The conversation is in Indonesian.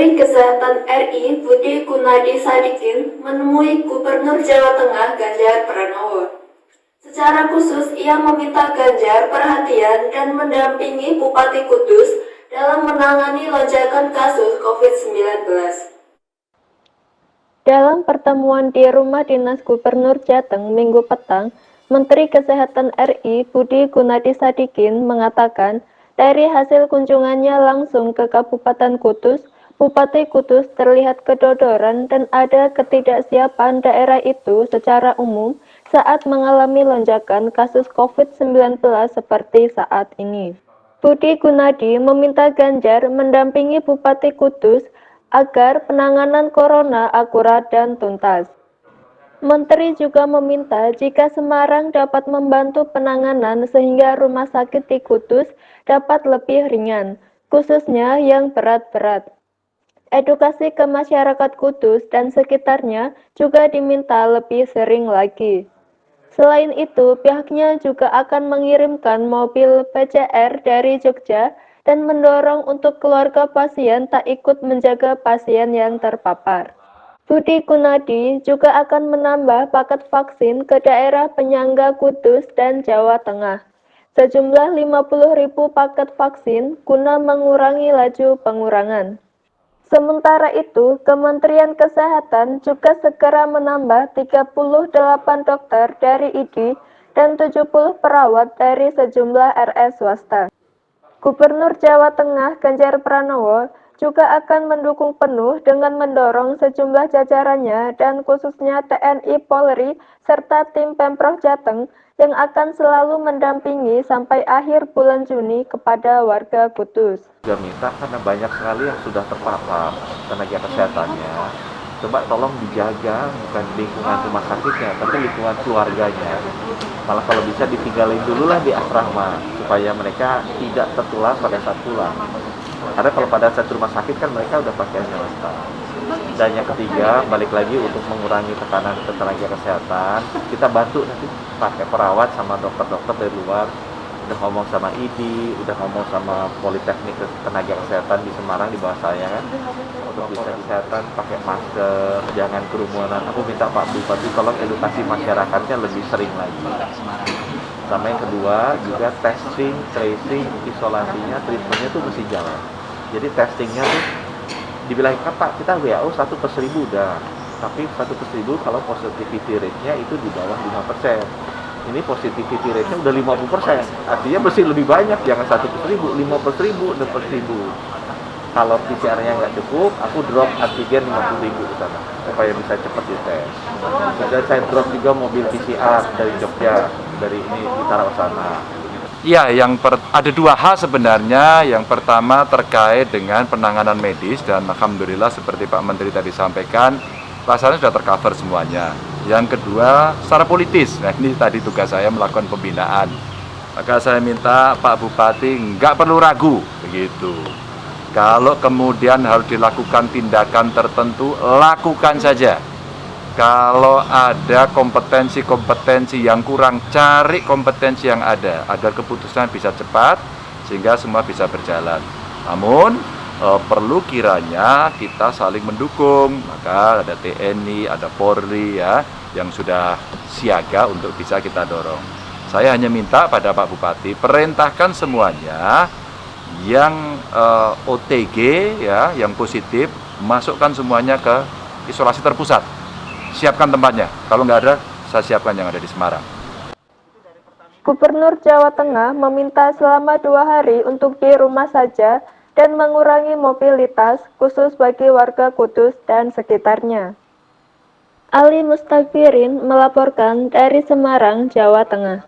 Menteri Kesehatan RI Budi Gunadi Sadikin menemui Gubernur Jawa Tengah Ganjar Pranowo. Secara khusus, ia meminta Ganjar perhatian dan mendampingi Bupati Kudus dalam menangani lonjakan kasus COVID-19. Dalam pertemuan di rumah dinas Gubernur Jateng Minggu petang, Menteri Kesehatan RI Budi Gunadi Sadikin mengatakan dari hasil kunjungannya langsung ke Kabupaten Kudus, Bupati Kudus terlihat kedodoran dan ada ketidaksiapan daerah itu secara umum saat mengalami lonjakan kasus COVID-19 seperti saat ini. Budi Gunadi meminta Ganjar mendampingi Bupati Kudus agar penanganan corona akurat dan tuntas. Menteri juga meminta jika Semarang dapat membantu penanganan sehingga rumah sakit di Kudus dapat lebih ringan, khususnya yang berat-berat. Edukasi ke masyarakat Kudus dan sekitarnya juga diminta lebih sering lagi. Selain itu, pihaknya juga akan mengirimkan mobil PCR dari Jogja dan mendorong untuk keluarga pasien tak ikut menjaga pasien yang terpapar. Budi Gunadi juga akan menambah paket vaksin ke daerah penyangga Kudus dan Jawa Tengah. Sejumlah 50.000 paket vaksin guna mengurangi laju pengurangan. Sementara itu, Kementerian Kesehatan juga segera menambah 38 dokter dari ID dan 70 perawat dari sejumlah RS swasta. Gubernur Jawa Tengah Ganjar Pranowo juga akan mendukung penuh dengan mendorong sejumlah jajarannya dan khususnya TNI Polri serta tim Pemprov Jateng yang akan selalu mendampingi sampai akhir bulan Juni kepada warga Kudus. Juga minta karena banyak sekali yang sudah terpapar tenaga kesehatannya, coba tolong dijaga bukan lingkungan rumah sakitnya tapi lingkungan keluarganya, malah kalau bisa ditinggalin dulu lah di asrama supaya mereka tidak tertular pada saat pulang, karena kalau pada saat rumah sakit kan mereka udah pakai semesta. Dan yang ketiga, balik lagi untuk mengurangi tekanan ke tenaga kesehatan, kita bantu nanti pakai perawat sama dokter-dokter dari luar. Udah ngomong sama ID, udah ngomong sama Politeknik Tenaga Kesehatan di Semarang di bawah saya kan, untuk bisa kesehatan pakai masker, jangan kerumunan. Aku minta Pak Bupati tolong edukasi masyarakatnya lebih sering lagi. Sama yang kedua juga testing, tracing, isolasinya, treatmentnya tuh mesti jalan. Jadi testingnya tuh dibilang Pak kita WHO 1/1000 udah, tapi 1/1000 kalau positivity rate-nya itu di bawah 5%. Ini positivity rate-nya udah 50%, artinya mesti lebih banyak, jangan 1/1000, 5/1000, 6/1000. Kalau PCR-nya nggak cukup, aku drop antigen 50.000 ke sana, supaya bisa cepat dites. Kemudian saya drop juga mobil PCR dari Jogja, dari ini ditaruh sana. Ya, ada dua hal sebenarnya. Yang pertama terkait dengan penanganan medis dan alhamdulillah seperti Pak Menteri tadi sampaikan, rasanya sudah tercover semuanya. Yang kedua, secara politis, nah ini tadi tugas saya melakukan pembinaan. Maka saya minta Pak Bupati nggak perlu ragu, begitu. Kalau kemudian harus dilakukan tindakan tertentu, lakukan saja. Kalau ada kompetensi-kompetensi yang kurang, cari kompetensi yang ada, agar keputusan bisa cepat, sehingga semua bisa berjalan. Namun, perlu kiranya kita saling mendukung, maka ada TNI, ada Polri ya, yang sudah siaga untuk bisa kita dorong. Saya hanya minta pada Pak Bupati, perintahkan semuanya yang OTG ya, yang positif, masukkan semuanya ke isolasi terpusat. Siapkan tempatnya, kalau nggak ada, saya siapkan yang ada di Semarang. Gubernur Jawa Tengah meminta selama 2 hari untuk di rumah saja dan mengurangi mobilitas khusus bagi warga Kudus dan sekitarnya. Ali Mustafirin melaporkan dari Semarang, Jawa Tengah.